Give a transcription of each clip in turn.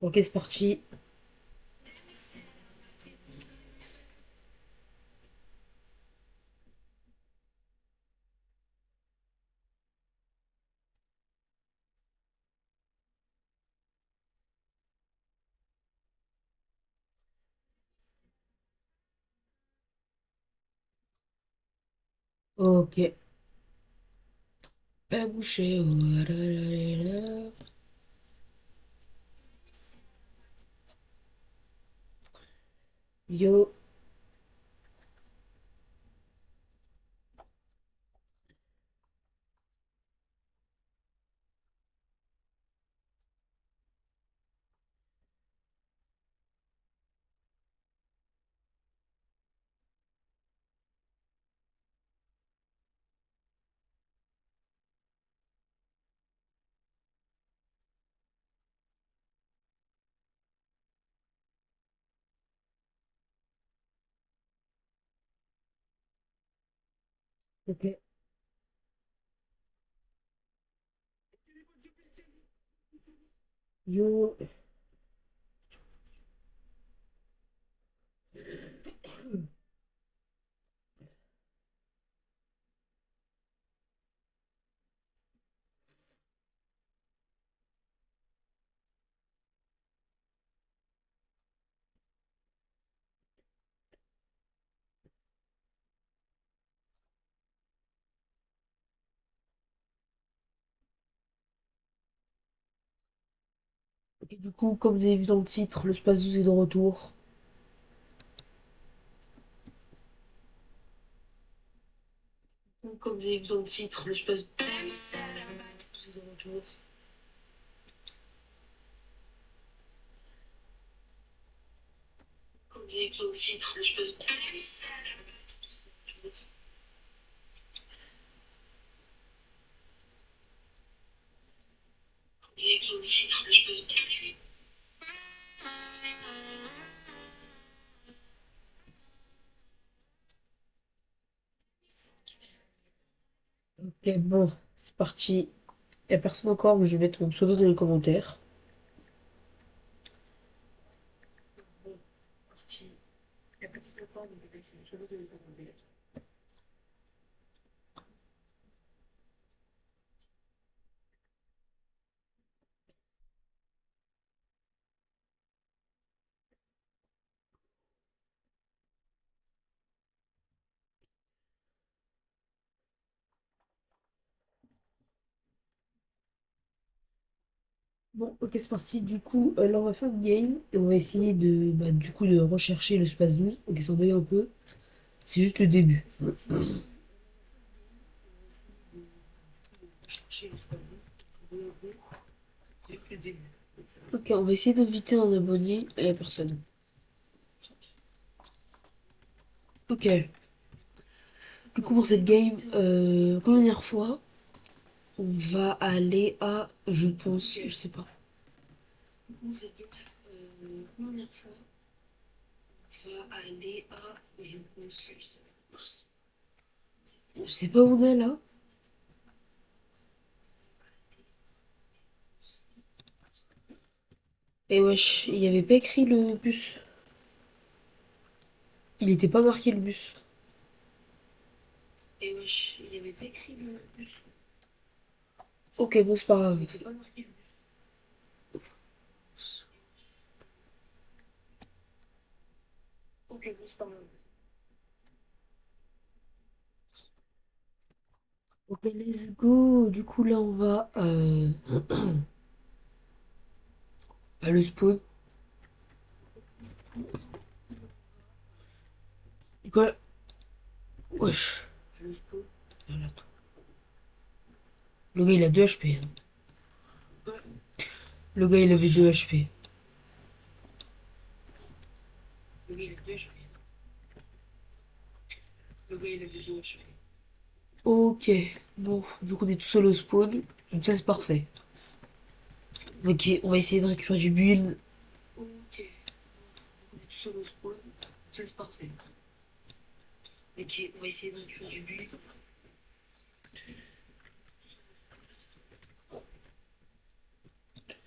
Ok, c'est parti. Ok. Pas bouché. Oh là là là là. Yo. Ok. Yo. Ok, du coup, comme vous avez vu dans le titre, le Space 12 est de retour. Comme vous avez vu dans le titre, le Space 12 est de retour. Comme vous avez vu dans le titre, le Space 12 est de retour. Ok, bon, c'est parti. Y a personne encore, mais je vais mettre mon pseudo dans les commentaires. Bon, parti. Y a personne encore, mais je vais mettre mon pseudo dans les commentaires. Bon, ok, c'est parti. Du coup, là, on va faire une game et on va essayer de, bah, du coup, de rechercher le space 12. Ok, ça envoie un peu. C'est juste le début. Ok, on va essayer d'inviter un abonné à la personne. Ok, du coup, pour cette game, comme la dernière fois, on va aller à, je pense, je sais pas. Du coup, cette game, comme la dernière fois, on va aller à, je pense, je sais pas. Je sais pas où on est là. Et wesh, il y avait pas écrit le bus. Il était pas marqué le bus. Et wesh, il y avait pas écrit le bus. Ok, bon, c'est pas grave. Il était pas marqué le bus. Ok, bon, c'est pas grave. Ok, let's go. Du coup, là, on va à le spawn. Quoi? Wesh. Le spawn. Voilà, attends. Le gars, il a 2 HP, hein. Le gars, il avait 2 HP. Le gars, il a 2 HP. Le gars, il avait 2 HP. Ok, bon, du coup, on est tout seul au spawn. Donc, ça, c'est parfait. Ok, on va essayer de récupérer du build. Ok, bon, on est tout seul au spawn. Ça, c'est parfait. Ok, on va essayer de récupérer du build. Ok,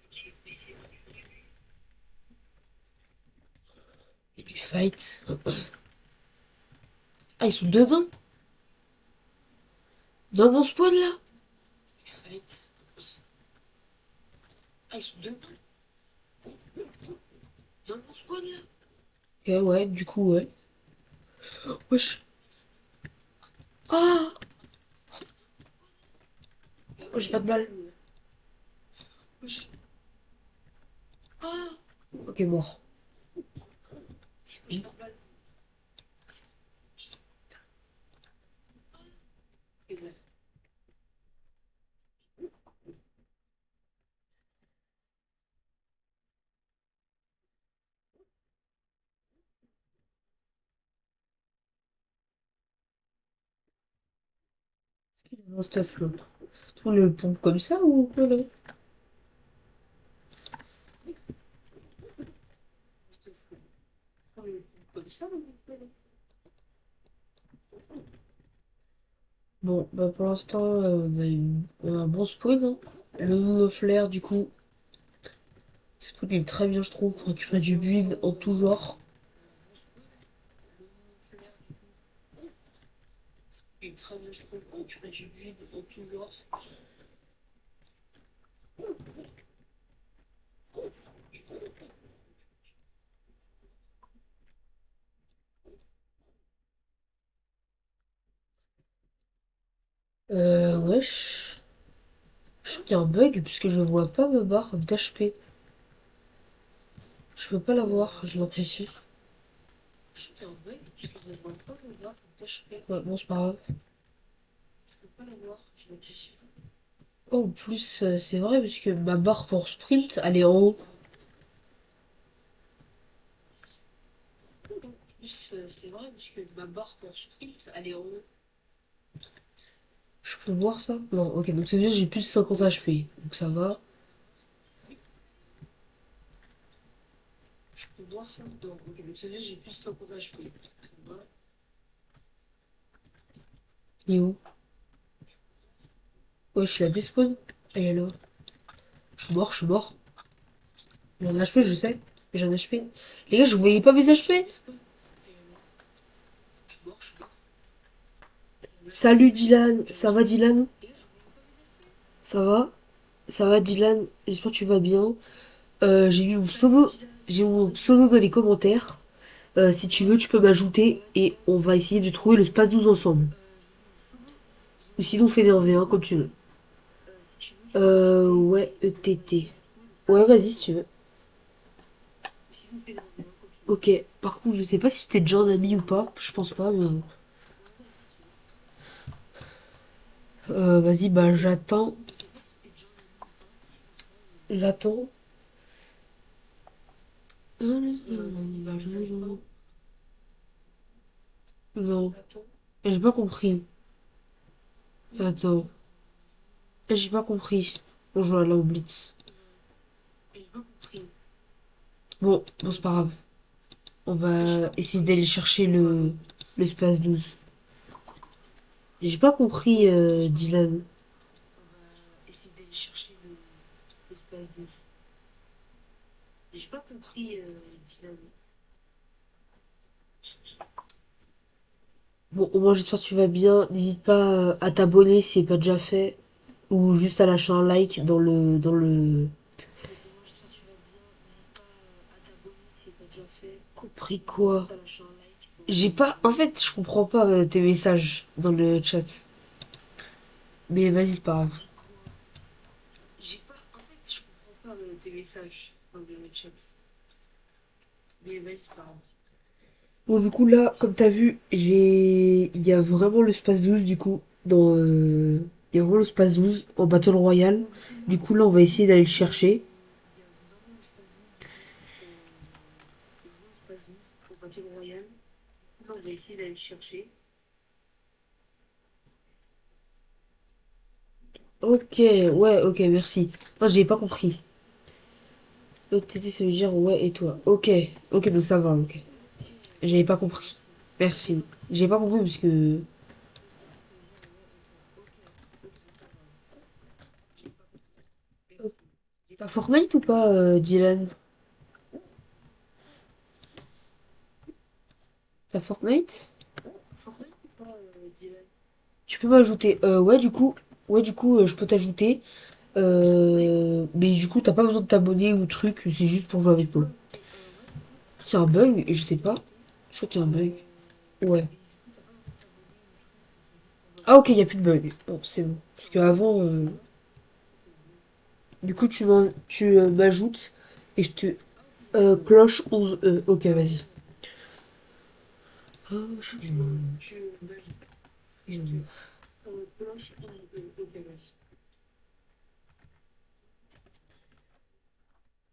on va essayer de récupérer du build. fight. Ah, ils sont dedans? Dans mon spawn là? Fight. Ah, ils sont dedans? Dans mon spawn là? Ok, ouais, du coup, ouais. Wesh. Ah! Oh, j'ai pas de balle. Wesh. Ah! Ok, mort. J'ai pas de balle. Ok, ouais. Il y a un stuff là. On le pompe comme ça ou quoi là? On le pompe comme ça ou quoi là? Bon, bah pour l'instant, on a un bon spawn, hein. Le monoflair, du coup, spawn est très bien, je trouve, pour récupérer du build en tout genre. Il est très bien, je trouve, pour récupérer du build en tout genre. Wesh. Je crois qu'il y a un bug, puisque je vois pas ma barre d'HP. Je peux pas la voir, j'ai l'impression. Je crois qu'il y a un bug, puisque je vois pas ma barre d'HP. Ouais, bon, c'est pas grave. Je peux pas la voir, j'ai l'impression. Oh, en plus, c'est vrai, parce que ma barre pour sprint, elle est en haut. En plus, c'est vrai, parce que ma barre pour sprint, elle est en haut. Je peux voir ça? Non, ok, donc ça veut dire que j'ai plus de 50 HP. Donc ça va. Je peux voir ça? Non, ok, donc ça veut dire que j'ai plus de 50 HP. Ça va. Il est où? Ouais, je suis à despawn. Ah, il est là. Je suis mort, je suis mort. J'ai un HP, je sais. J'ai un HP. Les gars, je voyais pas mes HP. Salut Dylan, ça va Dylan? Ça va? Ça va Dylan? J'espère que tu vas bien. J'ai mis mon pseudo, j'ai mon pseudo dans les commentaires. Si tu veux, tu peux m'ajouter et on va essayer de trouver le space 12 ensemble. Ou sinon, on fait des 1v1 comme tu veux. Ouais, ETT. Ouais, vas-y si tu veux. Ok, par contre, je sais pas si t'es déjà un ami ou pas. Je pense pas, mais. Vas-y, bah j'attends. J'attends. Non, j'ai pas compris. Attends. J'ai pas compris. On joue à la Blitz. Bon, c'est pas grave. On va essayer d'aller chercher le space 12. J'ai pas compris, Dylan. Essayer d'aller chercher le space 12. J'ai pas compris, Dylan. Bon, au moins j'espère que tu vas bien. N'hésite pas à t'abonner si c'est pas déjà fait. Ou juste à lâcher un like dans le. Compris quoi? J'ai pas. En fait, je comprends pas tes messages dans le chat. Mais vas-y, c'est pas grave. J'ai pas. En fait, je comprends pas tes messages dans le chat. Mais vas-y, c'est pas grave. Bon, du coup, là, comme t'as vu, il y a vraiment le space 12 du coup, il y a vraiment le space 12 en Battle Royale. Du coup, là, on va essayer d'aller le chercher. Là, on va essayer d'aller le chercher. Ok, ouais, ok, merci. Non, j'ai pas compris. OTT, ça veut dire ouais et toi. Ok, ok, donc ça va, ok. J'avais pas compris. Merci. J'ai pas compris parce que. T'as Fortnite ou pas, Dylan? T'as Fortnite? Tu peux m'ajouter. Ouais, du coup, je peux t'ajouter. Mais du coup, t'as pas besoin de t'abonner ou truc, c'est juste pour jouer avec moi. C'est un bug, je sais pas. Je crois qu'il y a un bug. Ouais. Ah ok, il y a plus de bug. Bon, c'est bon. Parce qu'avant, du coup, tu m'ajoutes et je te cloche 11 E. Ok, vas-y.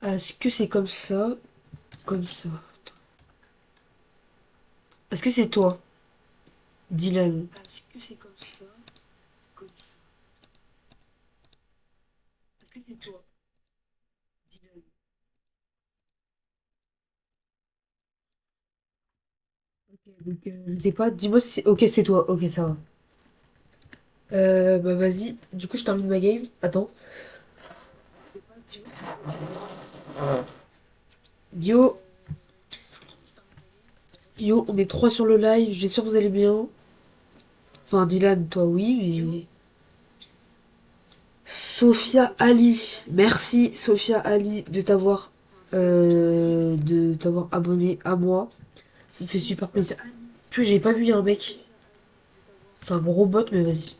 Ah, est-ce que c'est comme ça? Comme ça. Est-ce que c'est toi, Dylan? Est-ce que c'est comme ça? Comme ça. Est-ce que c'est toi, Dylan? Ok, donc je sais pas, dis-moi si c'est... Ok, c'est toi, ok, ça va. Bah vas-y, du coup je termine ma game. Attends. Yo, yo, on est trois sur le live, j'espère que vous allez bien. Enfin, Dylan, toi oui, mais... Sophia Ali, merci Sophia Ali de t'avoir abonné à moi. Ça me fait super plaisir. Puis j'ai pas vu, y a un mec. C'est un gros bot, mais vas-y.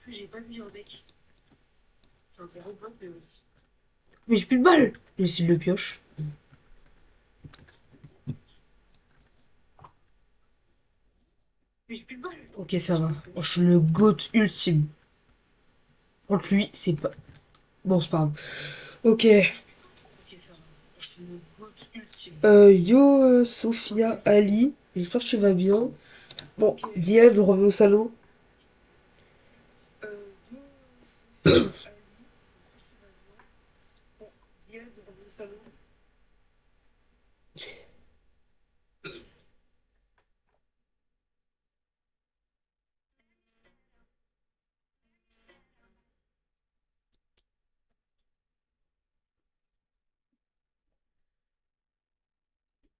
Puis j'ai pas vu, y a un mec. C'est un gros bot, mais vas-y. Mais j'ai plus de balles. Mais s'il le pioche. Mais j'ai plus de balles. Ok, ça va. Oh, je suis le GOAT ultime. Contre lui, c'est pas... Bon, c'est pas grave. Ok. Yo, Sophia Ali. J'espère que tu vas bien. Bon, Diane, je reviens au salon.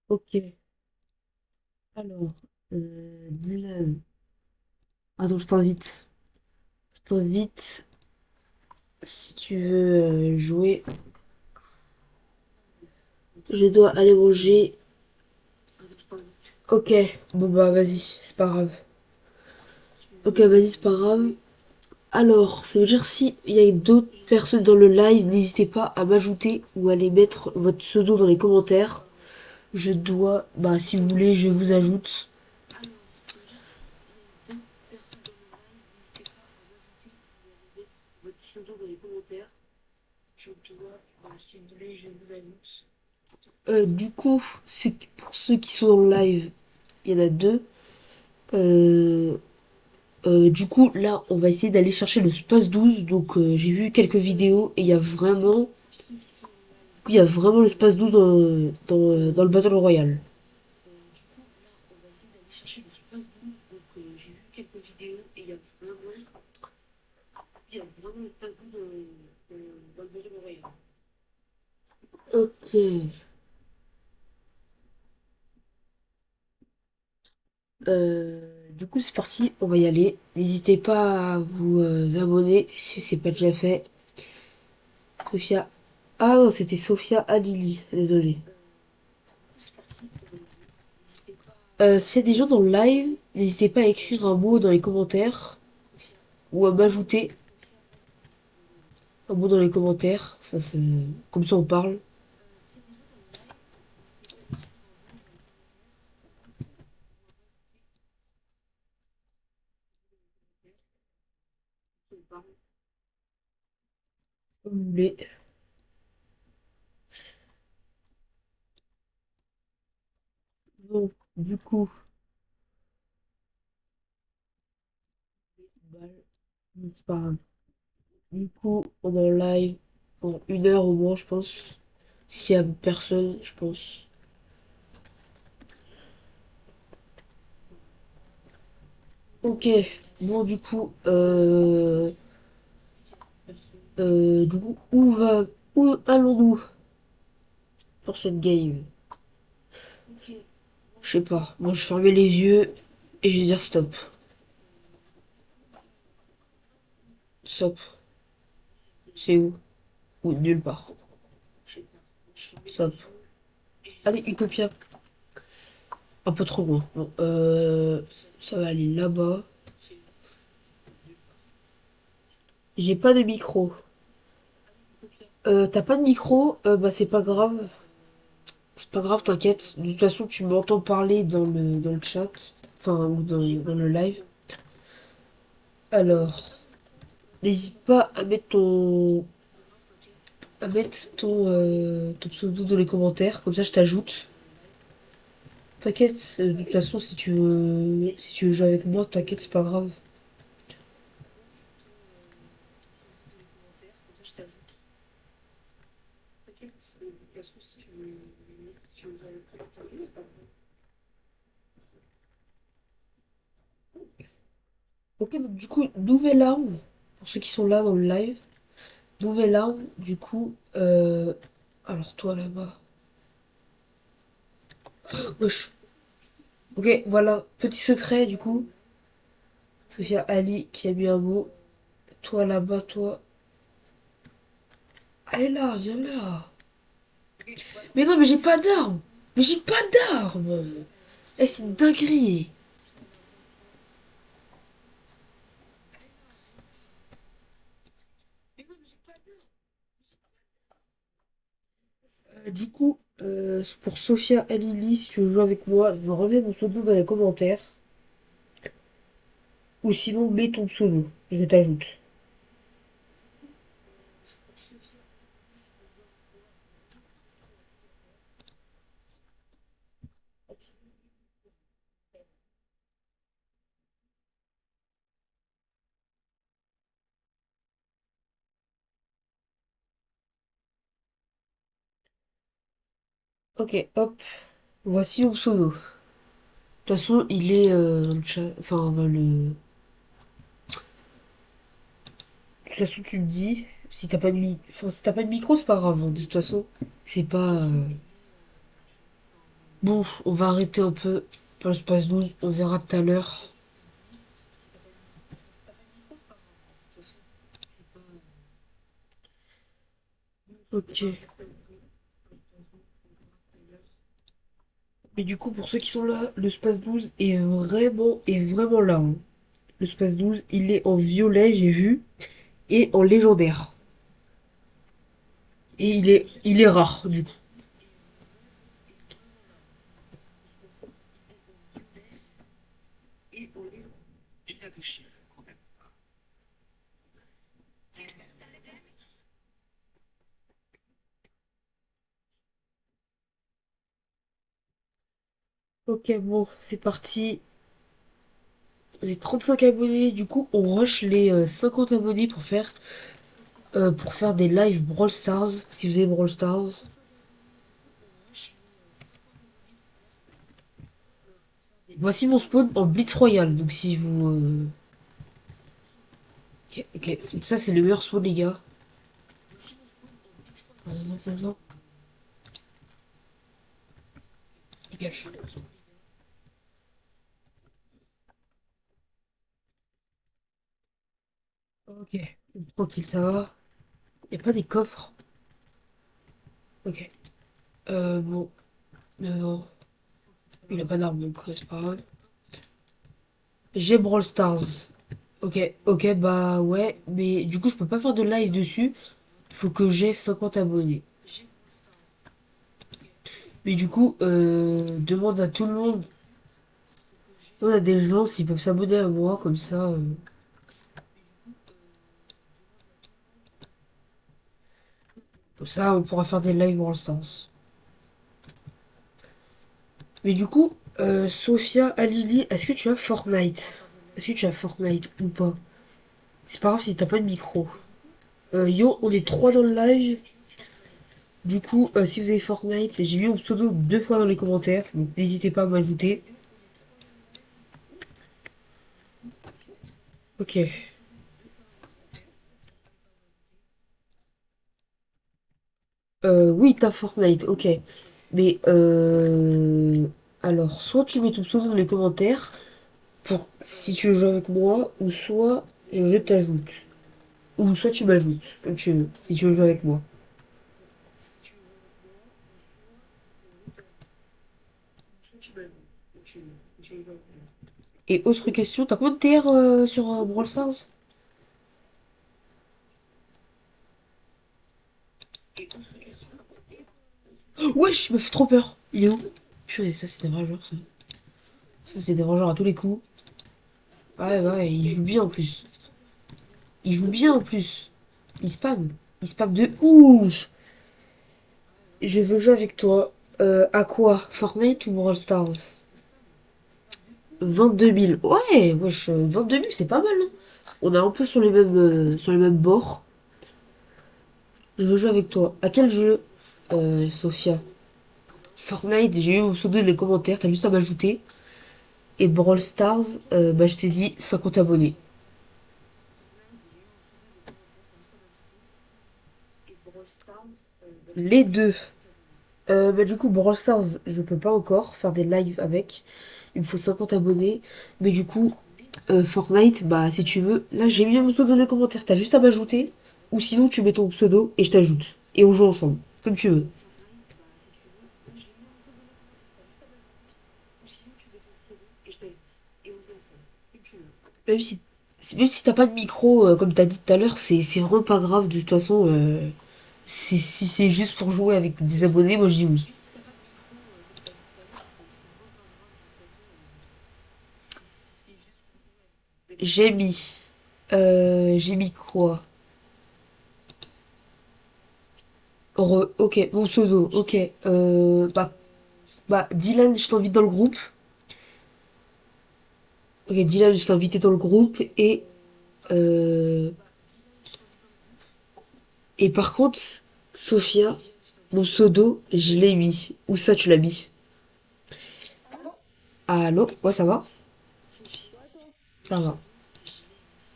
Ok. Alors, Dylan. Attends, je t'invite. Je t'invite si tu veux jouer. Je dois aller manger. Ok. Bon bah vas-y, c'est pas grave. Ok, vas-y, c'est pas grave. Alors, ça veut dire si il y a d'autres personnes dans le live, n'hésitez pas à m'ajouter ou à aller mettre votre pseudo dans les commentaires. Je dois, bah si vous voulez, je vous ajoute. Du coup, pour ceux qui sont dans le live, il y en a deux. Euh, du coup, là, on va essayer d'aller chercher le Space 12. Donc, j'ai vu quelques vidéos et il y a vraiment le Space 12 dans le Battle Royale. Ok. Du coup, c'est parti, on va y aller. N'hésitez pas à vous abonner si c'est pas déjà fait. Sophia. Ah non, c'était Sophia Adili, désolé. S'il y a des gens dans le live, n'hésitez pas à écrire un mot dans les commentaires ou à m'ajouter un mot dans les commentaires. Ça, c'est... Comme ça, on parle. Comme vous voulez. Donc, du coup, c'est pas grave. Du coup, on est en live pour 1 heure au moins, je pense. S'il y a personne, je pense. Ok, bon, du coup, où allons-nous? pour cette game. Je sais pas. Moi, je fermais les yeux et je vais dire stop. Stop. C'est où? Ou nulle part. Stop. Allez, Utopia. Un peu trop loin. Bon, ça va aller là-bas. J'ai pas de micro. T'as pas de micro? Bah c'est pas grave. C'est pas grave, t'inquiète. De toute façon, tu m'entends parler dans le chat. Enfin, ou dans le live. Alors, n'hésite pas à mettre ton pseudo dans les commentaires. Comme ça, je t'ajoute. T'inquiète. De toute façon, si tu veux jouer avec moi, t'inquiète, c'est pas grave. Ok, donc du coup, nouvelle arme. Pour ceux qui sont là dans le live. Nouvelle arme, du coup. Alors, toi là-bas. Wesh. Ok, voilà. Petit secret, du coup. Sophia Ali qui a mis un mot. Toi là-bas, toi. Allez là, viens là. Mais non, mais j'ai pas d'arme. Mais j'ai pas d'arme. Eh, c'est une dinguerie. Du coup, pour Sophia Alili, si tu veux jouer avec moi, je remets mon pseudo dans les commentaires. Ou sinon, mets ton pseudo. Je t'ajoute. Ok, hop. Voici mon pseudo. De toute façon, il est dans le chat. Enfin, dans le. De toute façon, tu me dis. Si t'as pas de enfin, si t'as pas de micro, c'est pas grave, hein. De toute façon, c'est pas. Bon, on va arrêter un peu pour l'espace 12. On verra tout à l'heure. Ok. Mais du coup, pour ceux qui sont là, le space 12 est vraiment là, hein. Le space 12, il est en violet, j'ai vu, et en légendaire. Et il est rare, du coup. Ok, bon, c'est parti. J'ai 35 abonnés, du coup, on rush les 50 abonnés pour faire des lives Brawl Stars, si vous avez Brawl Stars. Voici mon spawn en Blitz Royale, donc si vous... Ok, ok, ça c'est le meilleur spawn, les gars. Non, non, non, dégage. Ok, tranquille, ça va. Y a pas des coffres. Ok. Bon, non, il a pas d'arme, donc c'est pas grave. J'ai Brawl Stars. Ok, ok, bah ouais, mais du coup je peux pas faire de live dessus. Faut que j'ai 50 abonnés. Mais du coup, demande à tout le monde. On a des gens s'ils peuvent s'abonner à moi, comme ça. Comme ça, on pourra faire des lives Brawl Stars. Mais du coup, Sophia, Alili, est-ce que tu as Fortnite? Est-ce que tu as Fortnite ou pas? C'est pas grave si t'as pas de micro. Yo, on est trois dans le live. Du coup, si vous avez Fortnite, j'ai mis mon pseudo deux fois dans les commentaires, donc n'hésitez pas à m'ajouter. Ok. Oui, t'as Fortnite, ok. Mais alors, soit tu mets ton pseudo dans les commentaires pour si tu veux jouer avec moi, ou soit je t'ajoute. Ou soit tu m'ajoutes, comme tu veux, si tu veux jouer avec moi. Et autre question, t'as combien de TR sur Brawl Stars? Oh, wesh, il me fait trop peur. Il est où? Purée, ça c'est des rageurs, ça. Ça c'est des rageurs à tous les coups. Ouais, ouais, il joue bien en plus. Il joue bien en plus. Il spam. Il spam de ouf. Je veux jouer avec toi. À quoi? Fortnite ou Brawl Stars? 22 000. Ouais, wesh, 22 000 c'est pas mal, hein. On est un peu sur les mêmes bords. Je veux jouer avec toi. À quel jeu, Sophia? Fortnite, j'ai eu mon pseudo dans les commentaires, t'as juste à m'ajouter. Et Brawl Stars, bah je t'ai dit 50 abonnés. Les deux. Bah du coup, Brawl Stars, je peux pas encore faire des lives avec. Il me faut 50 abonnés. Mais du coup, Fortnite, bah si tu veux, là j'ai mis mon pseudo dans les commentaires, t'as juste à m'ajouter. Ou sinon tu mets ton pseudo et je t'ajoute. Et on joue ensemble, comme tu veux. Même si, même si t'as pas de micro, comme t'as dit tout à l'heure, c'est vraiment pas grave. De toute façon, si c'est juste pour jouer avec des abonnés, moi je dis oui. J'ai mis. J'ai mis quoi? Ok, mon pseudo, ok. Bah, Dylan, je t'invite dans le groupe. Ok, Dylan, je t'ai invité dans le groupe. Euh, et par contre, Sophia, mon pseudo, je l'ai mis. Où ça, tu l'as mis? Allô? Ouais, ça va? Ça va.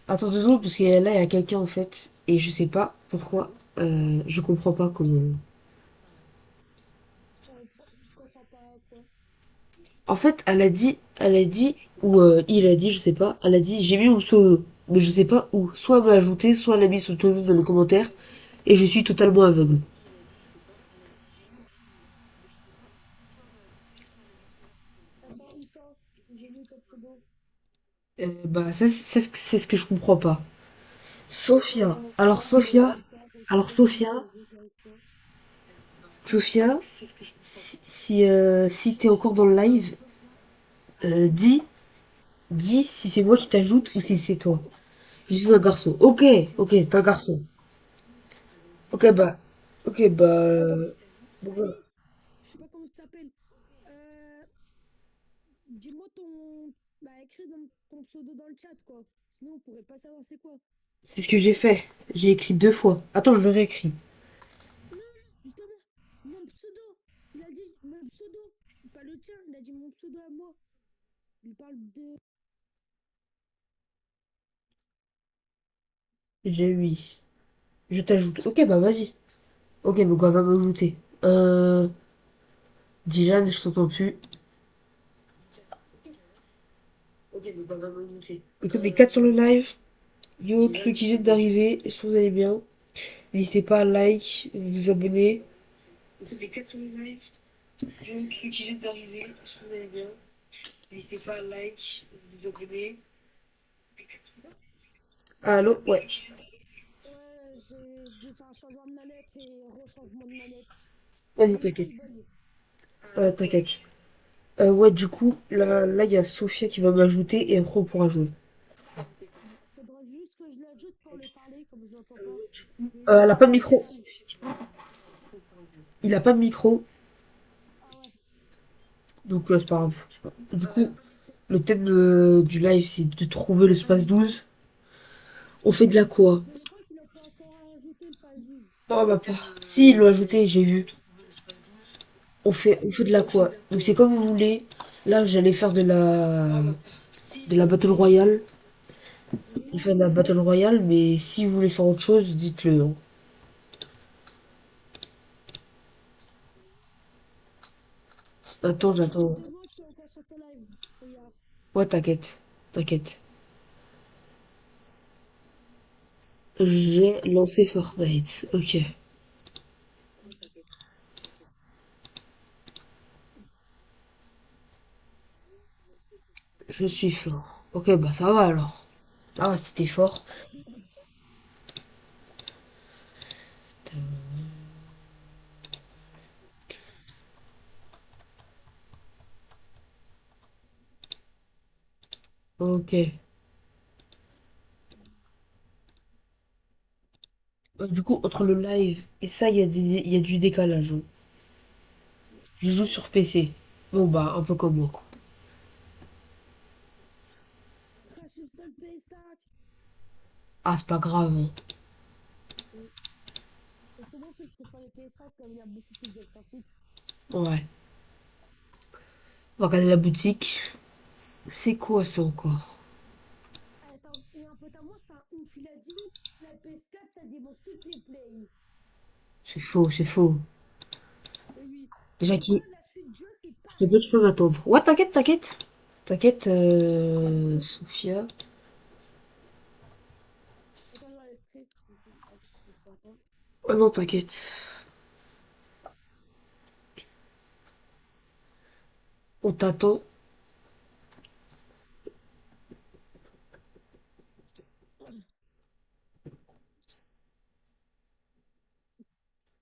Attends 2 secondes, parce que là, il y a quelqu'un en fait. Et je sais pas pourquoi. Je comprends pas comment. En fait, elle a dit, ou il a dit, je sais pas, elle a dit, j'ai mis mon pseudo, mais je sais pas où. Soit elle m'a ajouté, soit elle a mis son pseudo dans les commentaires, et je suis totalement aveugle. Bah, c'est ce que je comprends pas. Sophia. Sophia, si t'es encore dans le live, dis, si c'est moi qui t'ajoute ou si c'est toi. Je suis un garçon. Ok, ok, t'es un garçon. Ok, bah, bon, c'est ce que j'ai fait. J'ai écrit 2 fois. Attends, je le réécris. J'ai oui. Je t'ajoute. Ok, bah vas-y. Ok, donc on va m'ajouter. Dylan, je t'entends plus. Ok, donc on va m'ajouter. Donc on est 4 sur le live. Yo, tous ceux qui viennent d'arriver, j'espère que vous allez bien. N'hésitez pas à like, vous abonner. Donc on est 4 sur le live. Yo, tous ceux qui viennent d'arriver, j'espère que vous allez bien. N'hésitez pas à like, vous abonner. Allô? Ouais. Vas-y, t'inquiète. T'inquiète. Ouais, du coup, là, il y a Sophia qui va m'ajouter et après on pourra jouer. Elle a pas de micro. Il a pas de micro, donc c'est pas grave. Du coup, le thème du live, c'est de trouver le space 12. On fait de la quoi? Oh, bah pas. Si, ils l'ont ajouté, j'ai vu. On fait de la quoi? Donc c'est comme vous voulez. Là, j'allais faire de la Battle Royale. On fait de la Battle Royale, mais si vous voulez faire autre chose, dites-le, hein. Attends, Je j'attends. te vois, je suis encore sur ton live. Regarde. Ouais, t'inquiète. T'inquiète. J'ai lancé Fortnite. Ok. Je suis fort. Ok, bah ça va alors. Ça va, c'était fort. Ok. Du coup, entre le live et ça, il y a du décalage, hein. Je joue sur PC. Bon, bah, un peu comme moi, quoi. Frère, je suis seul PS5. Ah, c'est pas grave, hein. Parce que moi, en fait, je préfère les PS5 comme il y a beaucoup plus de graphiques. Ouais. On va regarder la boutique. C'est quoi ça encore? Attends, et un pote à moi, c'est un ouf. Il a dit la PS4, ça démonte toutes les plays. C'est faux, c'est faux. Et oui. Déjà Et quoi, qui... la suite de jeu, c'est S'il te plaît, tu pareil. peux m'attendre. Ouais, t'inquiète, t'inquiète. T'inquiète, Sophia. Attends, je vais aller straight. Attends. Oh non, t'inquiète. On t'attend.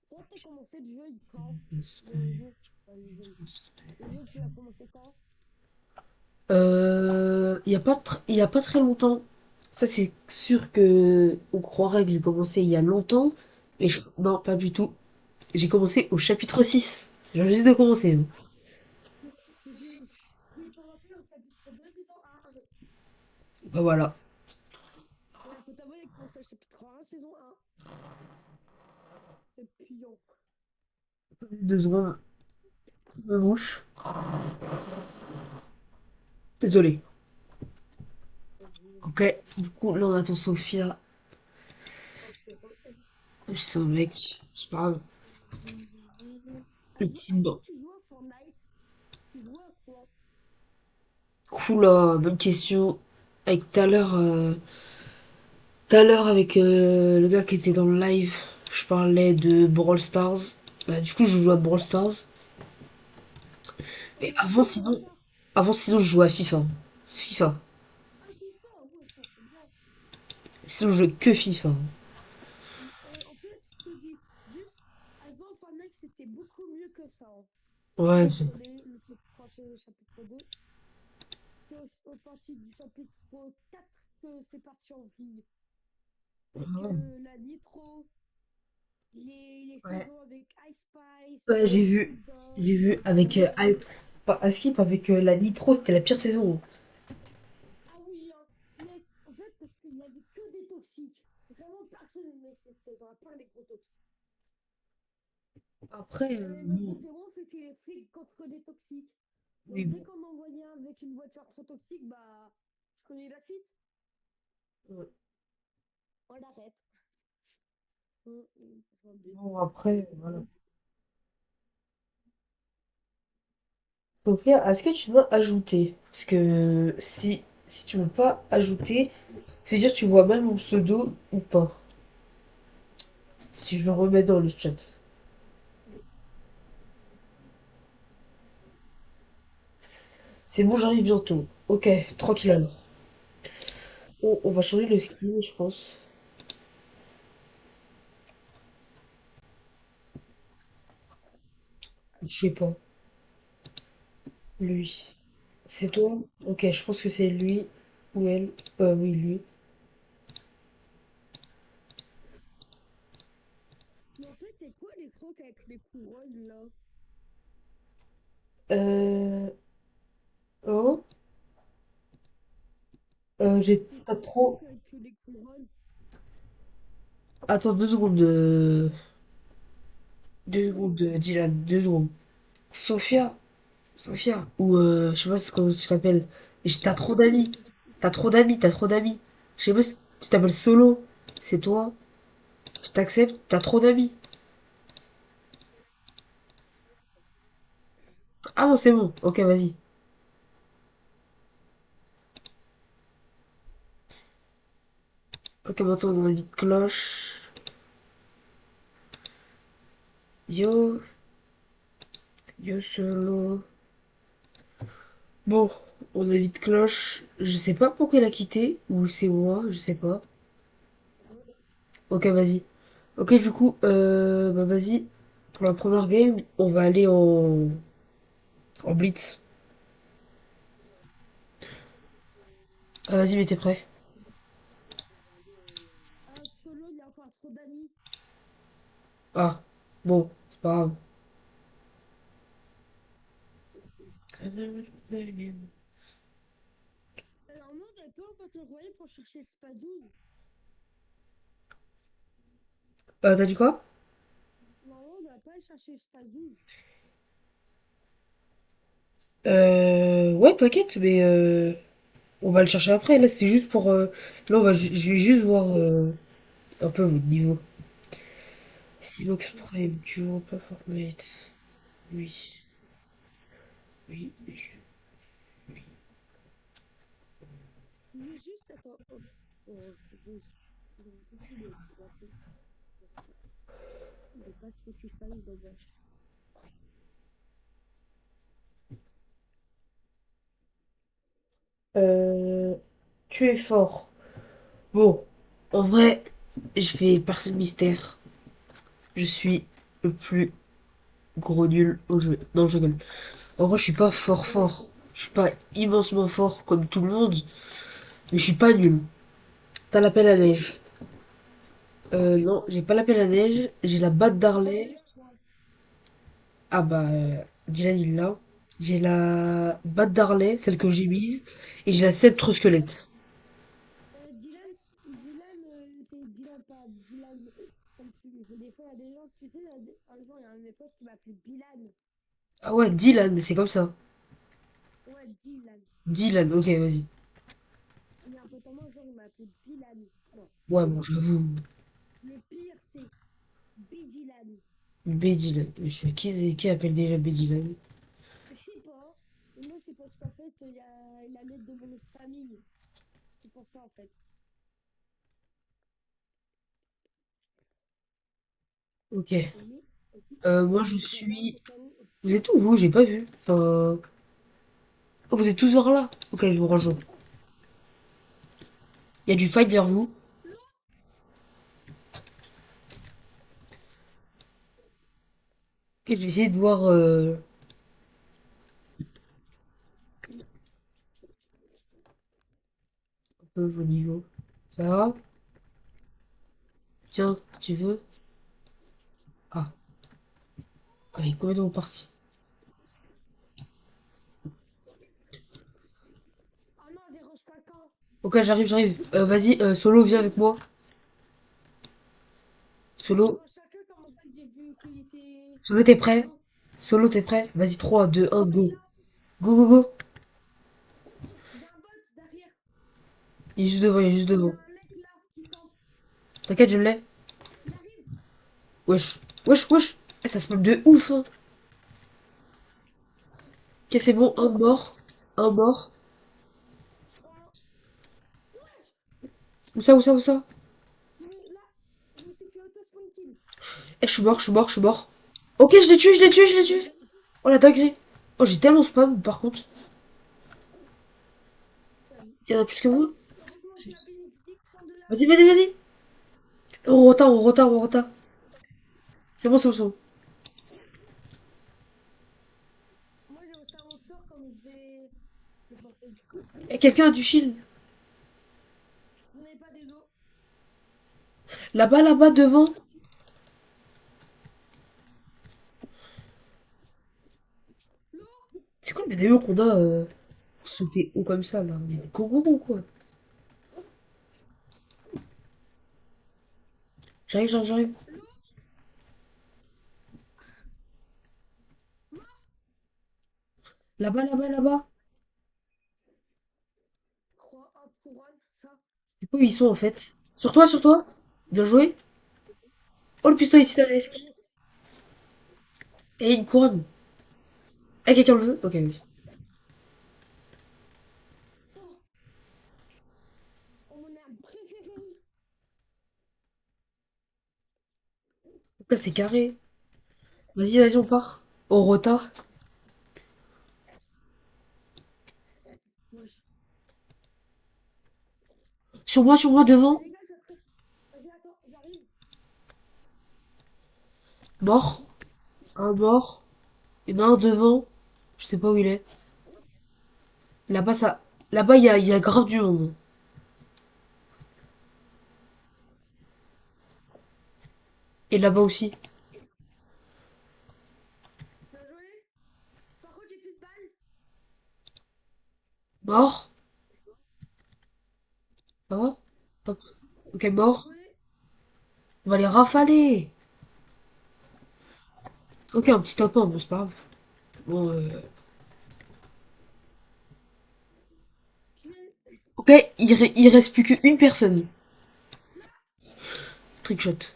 Toi, t'as commencé le jeu quand? Le jeu. Enfin, le jeu. Le jeu, tu l'as commencé quand? Il y a pas très longtemps. Ça, c'est sûr que on croirait que j'ai commencé il y a longtemps. Non, pas du tout. J'ai commencé au chapitre 6. J'ai juste de commencer, hein. J'ai commencé au chapitre 2 saison 1. Bah voilà. Et un pote à moi, il a commencé au chapitre 1 saison 1. C'est pion. 2 secondes. Me mouche. Désolé. Ok. Du coup, là, on attend Sophia. Je suis un mec. C'est pas grave. Le petit Avant, bain. tu jouais à Fortnite. Tu jouais à quoi? Cool, bonne question. Avec tout à l'heure avec le gars qui était dans le live, je parlais de Brawl Stars. Bah, du coup, je joue à Brawl Stars. Ah, Et moi aussi, Brawl Stars. avant, sinon, je jouais à FIFA. FIFA. Ah, FIFA, ouais, ça c'est bien. Sinon, je jouais que FIFA. En fait, je te dis, juste, avant Fortnite, c'était beaucoup mieux que ça, hein. Ouais, Juste le chapitre 2. C'est au parti du chapitre 4 que c'est parti en vrille. Avec la Nitro, les ouais. saisons avec Ice Spice, Ouais, j'ai vu. J'ai Bulldog, vu avec Leon. pas Skip avec la Nitro, c'était la pire saison. Ah oui, hein, mec, en fait, parce qu'il y avait que des toxiques. Vraiment, personne n'aimait cette saison, à part les gros toxiques. Après, Notre bon, zéro, c'était les flics contre les toxiques. oui, Donc, dès bon. qu'on envoyait un avec une voiture trop toxique, bah, je connais la suite. Ouais. On l'arrête. Je m'embête. Bon, après, voilà. Donc là, est-ce que tu m'as ajouté? Parce que si tu m'as pas ajouté, c'est-à-dire tu vois mal mon pseudo ou pas? Si je le remets dans le chat. C'est bon, j'arrive bientôt. Ok, tranquille alors. On va changer le skin, je pense. Je sais pas. Lui. C'est toi? Ok, je pense que c'est lui ou elle. Oui, lui. Mais en fait, c'est quoi les crocs avec les couronnes, là? Euh... Oh, j'ai C'est pas quoi les trop... crocs avec les couronnes? Attends 2 secondes, 2 secondes, Dylan, 2 secondes. Sophia, Sophia, ou je sais pas comment tu t'appelles. T'as trop d'amis. T'as trop d'amis, t'as trop d'amis. Je sais pas si tu t'appelles Solo. C'est toi. Je t'accepte, t'as trop d'amis. Ah non, c'est bon. Ok, vas-y. Ok, maintenant on a vite cloche. Yo, yo solo. Bon, on a vite cloche. Je sais pas pourquoi il a quitté. Ou c'est moi, je sais pas. Ok, vas-y. Ok, du coup, bah vas-y. Pour la première game, on va aller en blitz. Ah, vas-y, mais t'es prêt? Un solo, il y a encore trop d'amis. Ah, bon, c'est pas grave. Alors, moi, j'avais pas encore envoyé pour chercher Spadou. T'as dit quoi? Normalement, on doit pas aller chercher Spadou. Ouais, t'inquiète, mais on va le chercher après. Là, c'était juste pour. Là, je vais juste voir un peu votre niveau. Silox Prime, tu joues pas Fortnite? Oui. Oui. J'ai juste, attends. Oh, oh, c'est bon. J'ai beaucoup de Spotify. J'ai pas Spotify, dommage. Euh, Tu es fort. Bon, en vrai, je vais partir de mystère. Je suis le plus gros nul au jeu. Non, je rigole. En vrai, je suis pas fort fort. Je suis pas immensement fort comme tout le monde, mais je suis pas nul. T'as la pelle à neige. Non, j'ai pas la pelle à neige. J'ai la batte J'en d'Harley. ai trois. Ah bah, Dylan il l'a. J'ai la batte d'Harley, celle que j'ai mise, et j'ai la sceptre squelette. C'est Dylan, pas Dylan. Ça me fume. Des fois, il y a des gens, tu sais, un jour, il y a un de mes potes qui m'appelait Bilan. Ah ouais, Dylan, c'est comme ça. Ouais, Dylan. Dylan, ok, vas-y. Il y a un pote à moi, un jour, il m'a appelé Bilan. Non, Ouais, bon, non. j'avoue. Le pire, c'est Bidilan. B. Dylan. Monsieur, qui appelle déjà B. Dylan? Je sais pas. Et moi, c'est parce qu'en fait, il y a la lettre de mon nom de famille. C'est pour ça, en fait. Ok. Oui. Ok. Moi, je Il y avait un suis... pote à nous. Vous êtes où, vous? J'ai pas vu. Enfin... Oh, vous êtes tous vers là. Ok, je vous rejoins. Il y a du fight vers vous. Ok, je vais essayer de voir un peu vos niveaux. Ça va? Tiens, tu veux? Ah, ah, il est complètement parti. Ah non, j'ai rejeté quelqu'un. Ok, j'arrive, j'arrive. Vas-y, Solo, viens avec moi. J'ai Solo, rejeté quelqu'un, comme ça, j'ai vu qu'il était Solo, t'es prêt? solo. Solo, t'es prêt? Vas-y, 3, 2, 1, Ouais, go. là, Go, go, go. il y a un bot derrière. Il est juste devant, il est juste Il y a devant. un mec là qui campe. T'inquiète, je l'ai. Il arrive. Wesh, wesh, wesh. Eh, ça se met de ouf, hein. Ok, c'est bon, un mort. Un mort. Je prends. Wesh! Où ça, où ça, où ça? Là, je me suis fait auto-spawn kill. Eh, je suis mort, je suis mort, je suis mort. Ok, je l'ai tué, je l'ai tué, je l'ai tué. Oh la dinguerie. Oh, j'ai tellement spam, par contre. Vas-y. Il y en a plus que moi. Heureusement qu'il y avait une diction de Vas-y, lave. vas-y, vas-y. On retard, on retard, on retard. C'est bon, c'est bon, c'est bon. Moi, j'ai aussi un sort comme je vais le porter du coup. Eh, quelqu'un a du shield. Vous n'avez pas des os. Là-bas, là-bas, devant. L'eau. C'est quoi le vidéo qu'on a pour sauter haut comme ça, là? On est des kangourous, quoi. J'arrive, j'arrive, j'arrive. L'eau. Mort. Là-bas, là-bas, là-bas. Croix, hop, couronne, ça. C'est pas où ils sont, en fait. Sur toi, sur toi. Bien joué. Oh, le pistolet titanesque. Vas-y. Et une couronne. Eh, quelqu'un le veut? Ok, oui. Oh, oh, mon arme préférée. Pourquoi c'est carré? Vas-y, vas-y, on part. Au retard. Wesh. Sur moi, devant. Les gars, ça serait. Vas-y, attends, j'arrive. Mort. Un mort. Il y en a un devant. Je sais pas où il est. Là-bas, ça. Là-bas, il y a grave du monde. Et là-bas aussi. Bien joué. Par contre, j'ai plus de balles. Mort. Ça va? Hop. Ok, Bien mort. joué. On va les rafaler. Ok, un petit top 1, bon, c'est pas grave. Bon, Je vais. ok, il reste plus qu'une personne. Trickshot.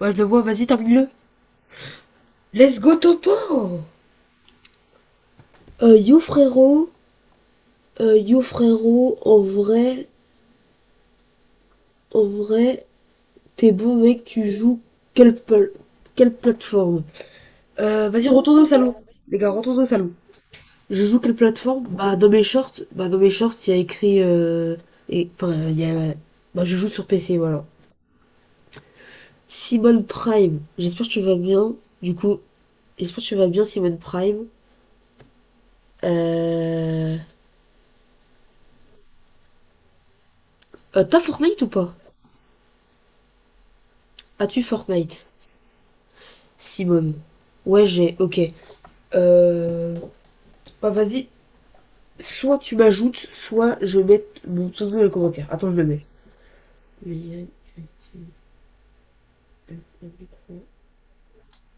Ouais, je le vois, vas-y, termine-le. Let's go, Topo! Yo frérot, en vrai, t'es bon mec, tu joues quelle plateforme? Vas-y, retourne au salon. Les gars, retourne au salon. Je joue quelle plateforme? Dans mes shorts, il y a écrit, enfin, il y a, bah, je joue sur PC, voilà. Simone Prime, j'espère que tu vas bien. Du coup, j'espère que tu vas bien, Simone Prime. Euh... T'as Fortnite ou pas? As-tu Fortnite? Simone. Ouais, j'ai, ok. Bah vas-y, soit tu m'ajoutes, soit je mets mon pseudo dans les commentaires. Attends, je le mets.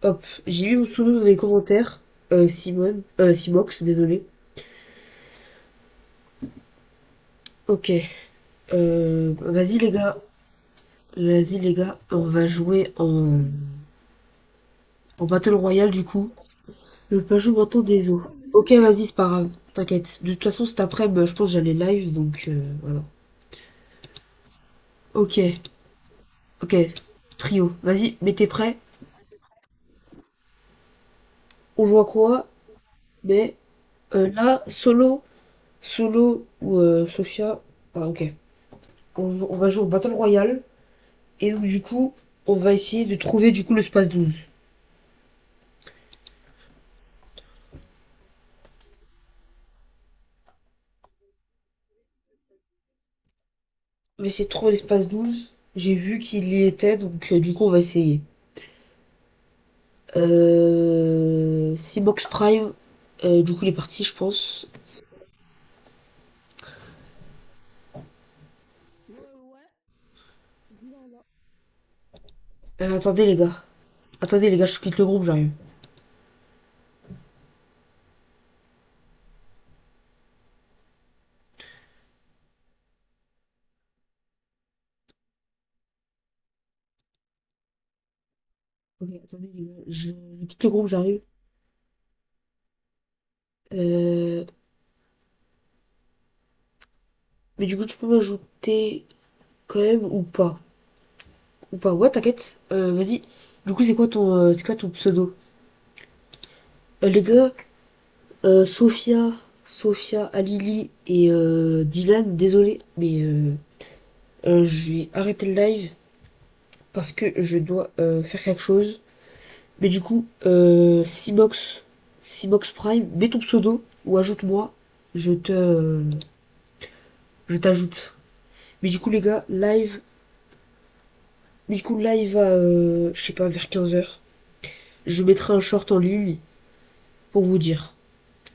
Hop, j'ai mis mon pseudo dans les commentaires. Simone, Simox, désolé. Ok. Vas-y les gars, on va jouer en Battle Royale du coup. Je peux pas jouer maintenant des os. Ok, vas-y, c'est pas grave, t'inquiète. De toute façon, cet après, je pense que j'allais live, donc voilà. Ok, ok. Trio, vas-y, mettez prêt. On joue à quoi? Mais là, solo ou Sophia. Ah, ok. On va jouer au Battle Royale. Et donc, du coup, on va essayer de trouver du coup le space 12. On va essayer de trouver l'espace 12. J'ai vu qu'il y était, donc du coup, on va essayer. Cybox Prime, du coup, il est parti, je pense. Ouais. Là, là. Attendez, les gars. Attendez, les gars, je quitte le groupe, j'arrive. Ok, attendez, les gars, je quitte le groupe, j'arrive. Euh, mais du coup, tu peux m'ajouter quand même ou pas? Ou pas? Ouais, t'inquiète. Vas-y. Du coup, c'est quoi ton pseudo? Les gars, Sophia, Alili et Dylan, désolé, mais je vais arrêter le live parce que je dois faire quelque chose. Mais du coup, Simox Prime, mets ton pseudo ou ajoute-moi, je te, je t'ajoute. Mais du coup, les gars, live à, je sais pas, vers 15 h. Je mettrai un short en ligne pour vous dire.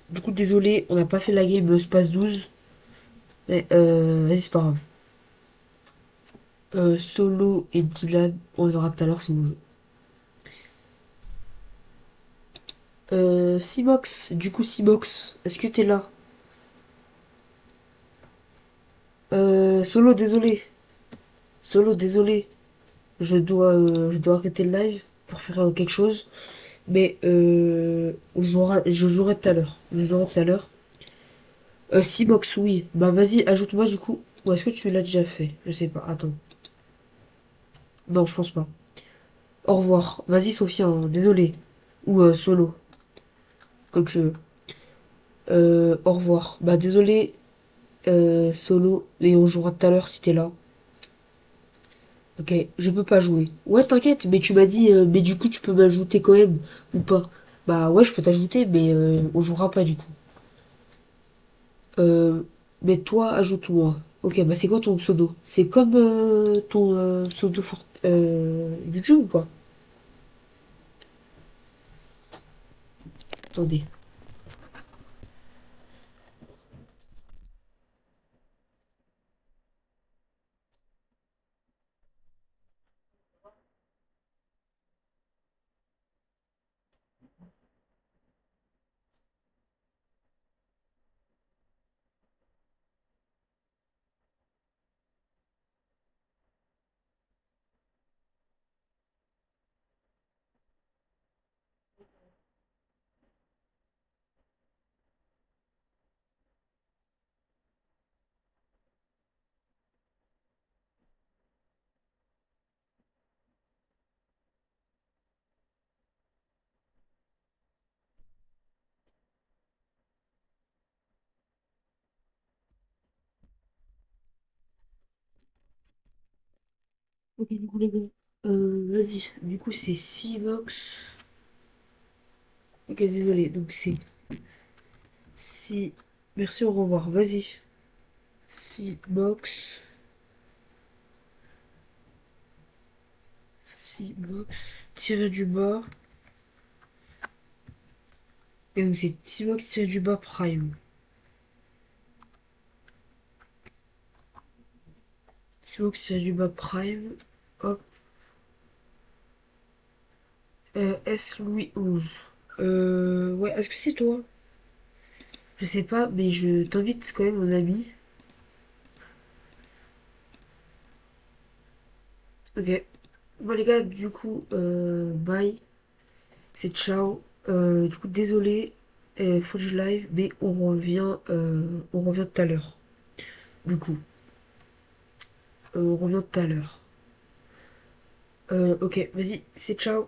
Du coup, désolé, on n'a pas fait la game Space 12. Mais vas-y, c'est pas grave. Solo et Dylan, on verra tout à l'heure si vous jouez. Simox, du coup, Simox, est-ce que t'es là? Solo, désolé. Solo, désolé. je dois arrêter le live pour faire quelque chose. Mais je jouerai tout à l'heure. Je jouerai tout à l'heure. Box, oui. Bah vas-y, ajoute-moi du coup. Ou est-ce que tu l'as déjà fait? Je sais pas. Attends. Non, je pense pas. Au revoir. Vas-y, Sophia, hein, désolé. Ou solo, comme tu veux. Au revoir. Bah désolé, solo. Et on jouera tout à l'heure si t'es là. Ok, je peux pas jouer. Ouais, t'inquiète, mais tu m'as dit, mais du coup, tu peux m'ajouter quand même, ou pas? Bah ouais, je peux t'ajouter, mais on jouera pas du coup. Euh, mais toi, ajoute-moi. Ok, bah c'est quoi ton pseudo? C'est comme ton pseudo YouTube ou pas? Attendez. Ok, du coup, les gars, vas-y. Du coup, c'est Box. Ok, désolé. Donc, c'est si. Merci, au revoir. Vas-y. Box. Box. Tiré du bas. Et donc, c'est Box tiré du bas Prime. Box tiré du bas Prime. Hop. S. Louis 11. Ouais, est-ce que c'est toi? Je sais pas, mais je t'invite quand même, mon ami. Ok. Bon, les gars, du coup, bye. C'est ciao. Du coup, désolé. Faut que je live, mais on revient tout à l'heure. Du coup, on revient tout à l'heure. Ok, vas-y, c'est ciao.